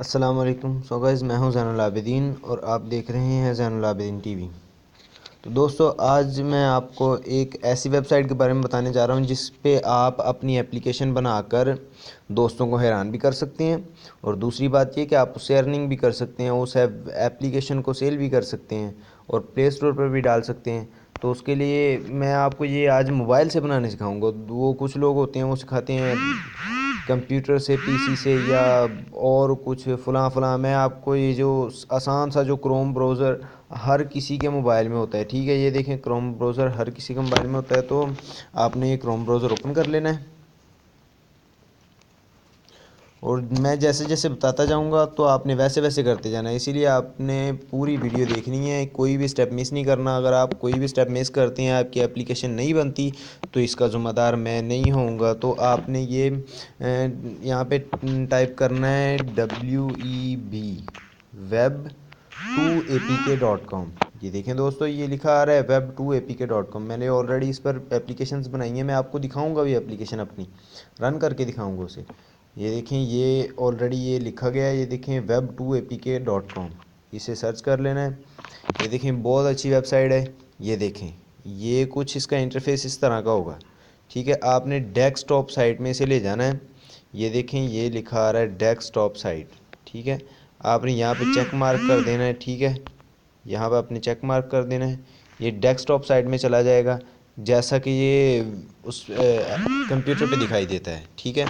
अस्सलाम वालेकुम। So guys, मैं हूं ज़ैनुल आबिदीन और आप देख रहे हैं ज़ैनुल आबिदीन टीवी। तो दोस्तों, आज मैं आपको एक ऐसी वेबसाइट के बारे में बताने जा रहा हूं जिस पे आप अपनी एप्लीकेशन बनाकर दोस्तों को हैरान भी कर सकते हैं। और दूसरी बात ये कि आप उससे अर्निंग भी कर सकते हैं, उस एप्लीकेशन को सेल भी कर सकते हैं और प्ले स्टोर पर भी डाल सकते हैं। तो उसके लिए मैं आपको ये आज मोबाइल से बनाने सिखाऊंगा। वो कुछ लोग होते हैं वो सिखाते हैं कंप्यूटर से, पीसी से या और कुछ फ़लाँ मैं आपको ये जो आसान सा जो क्रोम ब्राउज़र हर किसी के मोबाइल में होता है, ठीक है। ये देखें, क्रोम ब्राउज़र हर किसी के मोबाइल में होता है। तो आपने ये क्रोम ब्राउज़र ओपन कर लेना है और मैं जैसे जैसे बताता जाऊंगा तो आपने वैसे वैसे करते जाना है। इसीलिए आपने पूरी वीडियो देखनी है, कोई भी स्टेप मिस नहीं करना। अगर आप कोई भी स्टेप मिस करते हैं, आपकी एप्लीकेशन नहीं बनती, तो इसका ज़िम्मेदार मैं नहीं होऊंगा। तो आपने ये यहाँ पे टाइप करना है web2apk.com। ये देखें दोस्तों, ये लिखा आ रहा है web2apk.com। मैंने ऑलरेडी इस पर एप्लीकेशंस बनाई हैं, मैं आपको दिखाऊंगा भी एप्लीकेशन अपनी रन करके दिखाऊंगा उसे। ये देखें, ये ऑलरेडी ये लिखा गया है। ये देखें web2apk.com, इसे सर्च कर लेना है। ये देखें, बहुत अच्छी वेबसाइट है। ये देखें, ये कुछ इसका इंटरफेस इस तरह का होगा, ठीक है। आपने डेस्कटॉप साइट में इसे ले जाना है। ये देखें, ये लिखा आ रहा है डेस्कटॉप साइट, ठीक है। आपने यहाँ पे चेक मार्क कर देना है, ठीक है। यहाँ पे आपने चेक मार्क कर देना है, ये डेस्कटॉप साइट में चला जाएगा जैसा कि ये उस कंप्यूटर पे दिखाई देता है, ठीक है।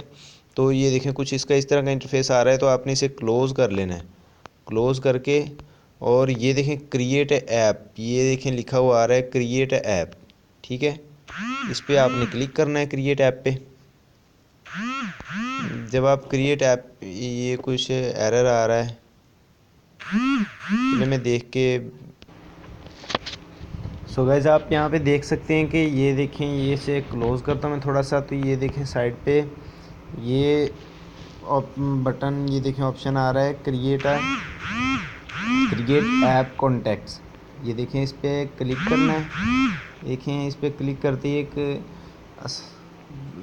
तो ये देखें, कुछ इसका इस तरह का इंटरफेस आ रहा है। तो आपने इसे क्लोज़ कर लेना है, क्लोज़ करके और ये देखें क्रिएट ऐप, ये देखें लिखा हुआ आ रहा है क्रिएट ऐप, ठीक है। इस पर आपने क्लिक करना है, क्रिएट ऐप पे। जब आप क्रिएट ऐप, ये कुछ एरर आ रहा है, पहले मैं देख के। सो गाइस, आप यहाँ पे देख सकते हैं कि ये देखें, ये से क्लोज़ करता हूँ मैं थोड़ा सा। तो ये देखें साइड पे ये बटन, ये देखें ऑप्शन आ रहा है क्रिएट ऐप कॉन्टैक्ट्स। ये देखें, इस पर क्लिक करना है। देखें, इस पर क्लिक करते ही एक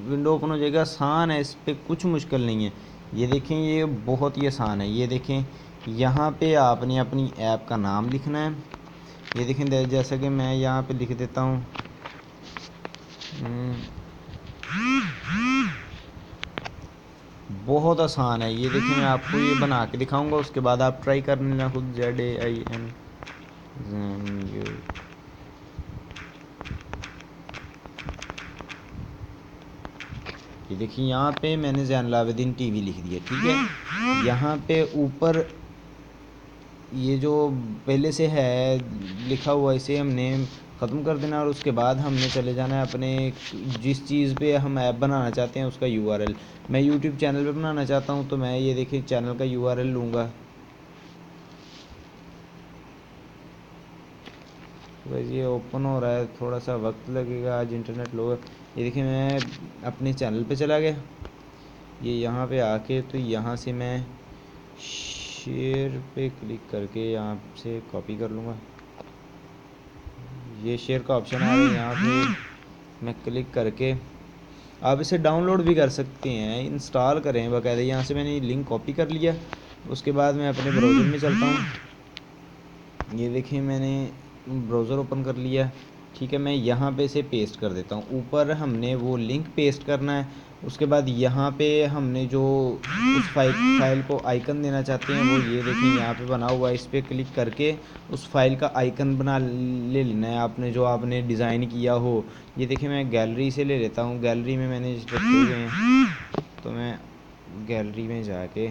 विंडो ओपन हो जाएगा। आसान है, इस पर कुछ मुश्किल नहीं है। ये देखें, ये बहुत ही आसान है। ये देखें, यहाँ पे आपने अपनी ऐप का नाम लिखना है। ये देखें, जैसा कि मैं यहाँ पे लिख देता हूँ बहुत आसान है। ये देखिए, मैं आपको ये बना के दिखाऊंगा, उसके बाद आप ट्राई कर लेना खुद। ZAIN ये देखिए, यहाँ पे मैंने ज़ैनुल आबिदीन टीवी लिख दिया, ठीक है। यहाँ पे ऊपर ये जो पहले से है लिखा हुआ, इसे हमने ख़त्म कर देना और उसके बाद हमने चले जाना है अपने जिस चीज़ पे हम ऐप बनाना चाहते हैं उसका URL। मैं YouTube चैनल पे बनाना चाहता हूँ, तो मैं ये देखिए चैनल का URL लूँगा। वैसे ये ओपन हो रहा है, थोड़ा सा वक्त लगेगा, आज इंटरनेट लो है। ये देखिए, मैं अपने चैनल पे चला गया। ये यहाँ पे आके, तो यहाँ से मैं शेयर पे क्लिक करके यहाँ से कॉपी कर लूँगा। ये शेयर का ऑप्शन आ रहा है, यहाँ पे मैं क्लिक करके आप इसे डाउनलोड भी कर सकते हैं, इंस्टॉल करें बाकायदा। यहाँ से मैंने लिंक कॉपी कर लिया। उसके बाद मैं अपने ब्राउज़र में चलता हूँ। ये देखिए, मैंने ब्राउज़र ओपन कर लिया, ठीक है। मैं यहाँ पे इसे पेस्ट कर देता हूँ। ऊपर हमने वो लिंक पेस्ट करना है। उसके बाद यहाँ पे हमने जो उस फाइल को आइकन देना चाहते हैं, वो ये देखिए यहाँ पे बना हुआ है। इस पर क्लिक करके उस फाइल का आइकन बना ले लेना है आपने, जो आपने डिज़ाइन किया हो। ये देखिए, मैं गैलरी से ले लेता हूँ। गैलरी में मैंने रखे हुए हैं, तो मैं गैलरी में जाके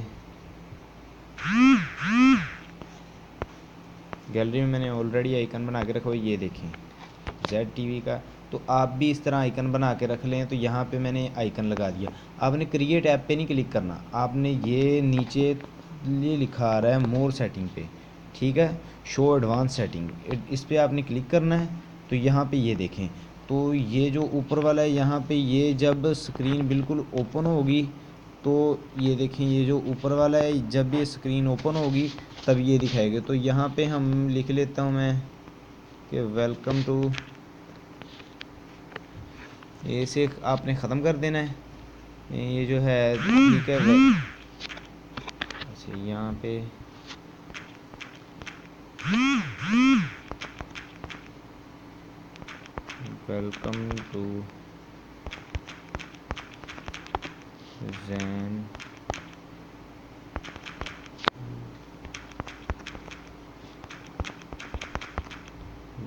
गैलरी में मैंने ऑलरेडी आइकन बना के रखा हुआ। ये देखें ZTV का। तो आप भी इस तरह आइकन बना के रख लें। तो यहाँ पे मैंने आइकन लगा दिया। आपने क्रिएट ऐप पे नहीं क्लिक करना, आपने ये नीचे ये लिखा आ रहा है मोर सेटिंग पे, ठीक है, शो एडवांस सेटिंग, इस पर आपने क्लिक करना है। तो यहाँ पे ये देखें, तो ये जो ऊपर वाला है, यहाँ पे ये जब स्क्रीन बिल्कुल ओपन होगी, तो ये देखें, ये जो ऊपर वाला है, जब ये स्क्रीन ओपन होगी तब ये दिखाएगा। तो यहाँ पे हम लिख लेता हूँ मैं कि वेलकम टू, इसे आपने ख़त्म कर देना है। ये जो है, ठीक है। से यहाँ पे welcome to Jain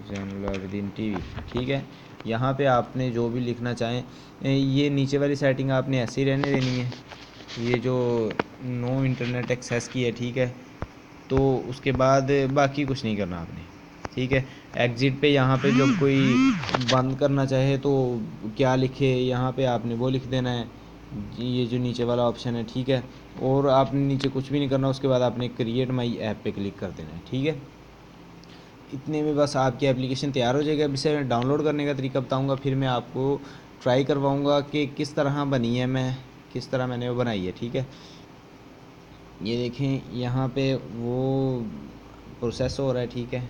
Zainul Abidin TV. ठीक है, यहाँ पे आपने जो भी लिखना चाहें, ये नीचे वाली सेटिंग आपने ऐसे ही रहने देनी है। ये जो नो इंटरनेट एक्सेस की है, ठीक है, तो उसके बाद बाकी कुछ नहीं करना आपने। ठीक है, एग्ज़िट पे यहाँ पे जब कोई बंद करना चाहे तो क्या लिखे, यहाँ पे आपने वो लिख देना है, ये जो नीचे वाला ऑप्शन है। ठीक है, और आपने नीचे कुछ भी नहीं करना, उसके बाद आपने क्रिएट माई ऐप पे क्लिक कर देना है। ठीक है, इतने में बस आपकी एप्लीकेशन तैयार हो जाएगी। अब इसे डाउनलोड करने का तरीका बताऊंगा, फिर मैं आपको ट्राई करवाऊंगा कि किस तरह बनी है, मैं किस तरह मैंने वो बनाई है। ठीक है, ये देखें यहाँ पे वो प्रोसेस हो रहा है। ठीक है,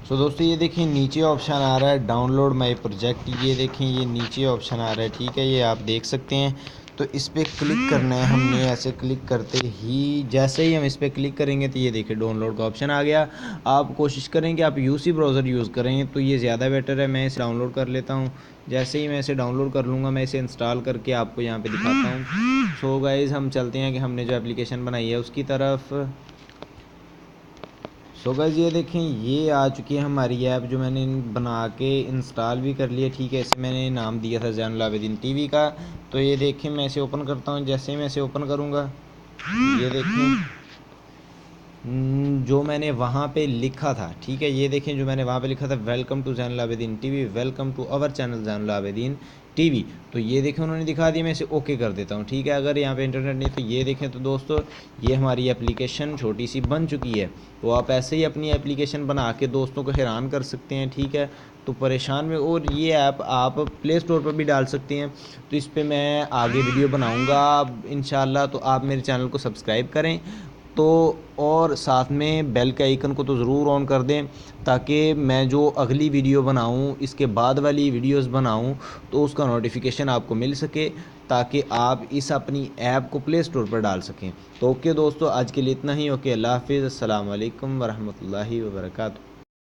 सो दोस्तों ये देखें नीचे ऑप्शन आ रहा है डाउनलोड माय प्रोजेक्ट। ये देखें ये नीचे ऑप्शन आ रहा है। ठीक है, ये आप देख सकते हैं। तो इस पर क्लिक करना है हमने। ऐसे क्लिक करते ही, जैसे ही हम इस पर क्लिक करेंगे तो ये देखिए डाउनलोड का ऑप्शन आ गया। आप कोशिश करें कि आप यूसी ब्राउज़र यूज़ करें तो ये ज़्यादा बेटर है। मैं इसे डाउनलोड कर लेता हूँ। जैसे ही मैं इसे डाउनलोड कर लूँगा, मैं इसे इंस्टॉल करके आपको यहाँ पर दिखाता हूँ। सो गाइज़ हम चलते हैं कि हमने जो एप्लीकेशन बनाई है उसकी तरफ। सो गाइस ये देखें ये आ चुकी है हमारी ऐप, जो मैंने बना के इंस्टॉल भी कर लिया। ठीक है, इसे मैंने नाम दिया था ज़ैनुल आबिदीन टीवी का। तो ये देखें मैं इसे ओपन करता हूँ। जैसे ही मैं इसे ओपन करूँगा, ये देखें जो मैंने वहाँ पे लिखा था। ठीक है, ये देखें जो मैंने वहाँ पे लिखा था, welcome to Zainul Abidin TV, welcome to our channel Zainul Abidin TV. तो ये देखें उन्होंने दिखा दिया। मैं इसे ओके कर देता हूँ। ठीक है, अगर यहाँ पे इंटरनेट नहीं तो ये देखें तो दोस्तों ये हमारी एप्लीकेशन छोटी सी बन चुकी है। तो आप ऐसे ही अपनी एप्लीकेशन बना के दोस्तों को हैरान कर सकते हैं। ठीक है, तो परेशान में, और ये ऐप आप प्ले स्टोर पर भी डाल सकते हैं। तो इस पर मैं आगे वीडियो बनाऊँगा इंशाल्लाह। तो आप मेरे चैनल को सब्सक्राइब करें तो, और साथ में बेल के आइकन को तो ज़रूर ऑन कर दें, ताकि मैं जो अगली वीडियो बनाऊं, इसके बाद वाली वीडियोस बनाऊं, तो उसका नोटिफिकेशन आपको मिल सके, ताकि आप इस अपनी ऐप को प्ले स्टोर पर डाल सकें। तो ओके दोस्तों, आज के लिए इतना ही। ओके, अल्लाह हाफिज़, अस्सलाम वालेकुम वरहमतुल्लाहि वबरकातुहू।